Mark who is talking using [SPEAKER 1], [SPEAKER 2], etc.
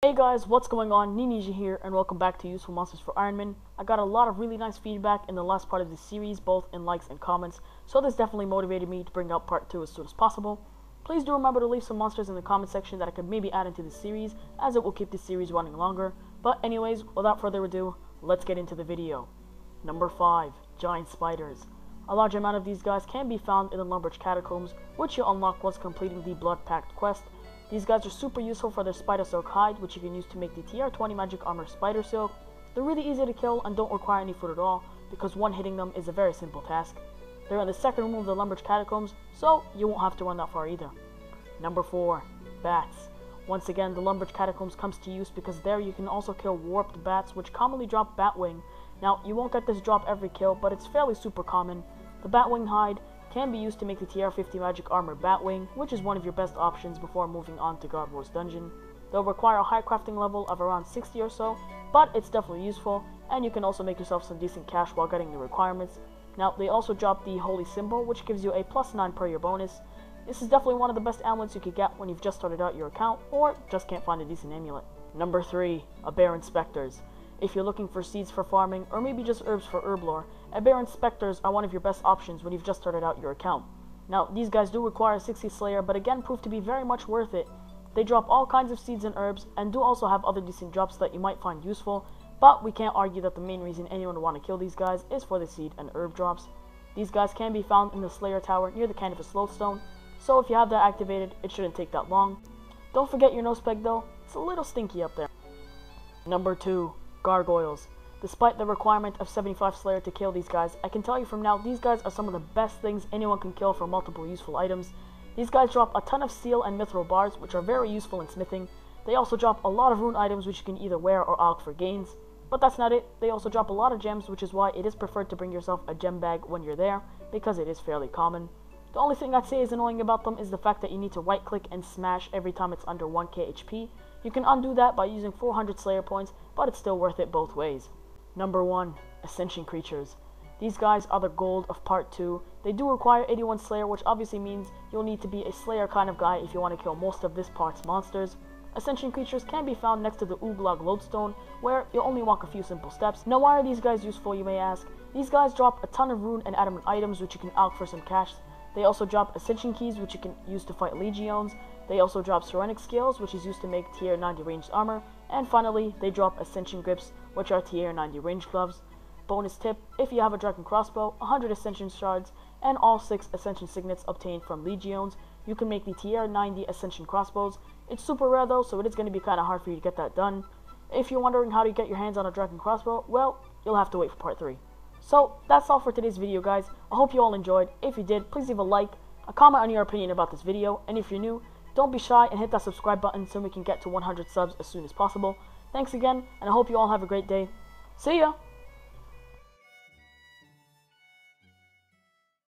[SPEAKER 1] Hey guys, what's going on? Ninja here, and welcome back to Useful Monsters for Ironmen. I got a lot of really nice feedback in the last part of the series, both in likes and comments, so this definitely motivated me to bring out part 2 as soon as possible. Please do remember to leave some monsters in the comment section that I could maybe add into the series, as it will keep the series running longer. But anyways, without further ado, let's get into the video. Number 5. Giant Spiders. A large amount of these guys can be found in the Lumbridge Catacombs, which you'll unlock once completing the Blood Pact quest. These guys are super useful for their Spider Silk hide, which you can use to make the TR 20 magic armor Spider Silk. They're really easy to kill and don't require any food at all, because one hitting them is a very simple task. They're in the second room of the Lumbridge Catacombs, so you won't have to run that far either. Number 4. Bats. Once again, the Lumbridge Catacombs comes to use because there you can also kill warped bats, which commonly drop Batwing. Now, you won't get this drop every kill, but it's fairly super common. The Batwing hide can be used to make the TR 50 magic armor Batwing, which is one of your best options before moving on to Gargoyle's dungeon. They'll require a high crafting level of around 60 or so, but it's definitely useful, and you can also make yourself some decent cash while getting the requirements. Now, they also drop the Holy Symbol, which gives you a +9 per year bonus. This is definitely one of the best amulets you could get when you've just started out your account, or just can't find a decent amulet. Number 3. Aberrant Spectres. If you're looking for seeds for farming, or maybe just herbs for herb lore, Aberrant Spectres are one of your best options when you've just started out your account. Now, these guys do require 60 Slayer, but again prove to be very much worth it. They drop all kinds of seeds and herbs, and do also have other decent drops that you might find useful, but we can't argue that the main reason anyone would want to kill these guys is for the seed and herb drops. These guys can be found in the Slayer Tower near the Canvas Lodestone, so if you have that activated, it shouldn't take that long. Don't forget your nose peg though, it's a little stinky up there. Number 2. Gargoyles. Despite the requirement of 75 Slayer to kill these guys, I can tell you from now, these guys are some of the best things anyone can kill for multiple useful items. These guys drop a ton of steel and mithril bars, which are very useful in smithing. They also drop a lot of rune items which you can either wear or alch for gains. But that's not it, they also drop a lot of gems, which is why it is preferred to bring yourself a gem bag when you're there, because it is fairly common. The only thing I'd say is annoying about them is the fact that you need to right click and smash every time it's under 1k HP. You can undo that by using 400 Slayer points, but it's still worth it both ways. Number 1. Ascension Creatures. These guys are the gold of part 2. They do require 81 Slayer, which obviously means you'll need to be a Slayer kind of guy if you want to kill most of this part's monsters. Ascension Creatures can be found next to the Ooglag Lodestone, where you'll only walk a few simple steps. Now, why are these guys useful, you may ask? These guys drop a ton of rune and adamant items which you can alch for some cash. They also drop Ascension Keys, which you can use to fight Legiones. They also drop Serenic Scales, which is used to make tier 90 ranged armor. And finally, they drop Ascension Grips, which are tier 90 ranged gloves. Bonus tip, if you have a Dragon Crossbow, 100 Ascension Shards, and all 6 Ascension Signets obtained from Legiones, you can make the tier 90 Ascension Crossbows. It's super rare though, so it is going to be kind of hard for you to get that done. If you're wondering how to get your hands on a Dragon Crossbow, well, you'll have to wait for part 3. So, that's all for today's video, guys. I hope you all enjoyed. If you did, please leave a like, a comment on your opinion about this video, and if you're new, don't be shy and hit that subscribe button so we can get to 100 subs as soon as possible. Thanks again, and I hope you all have a great day. See ya!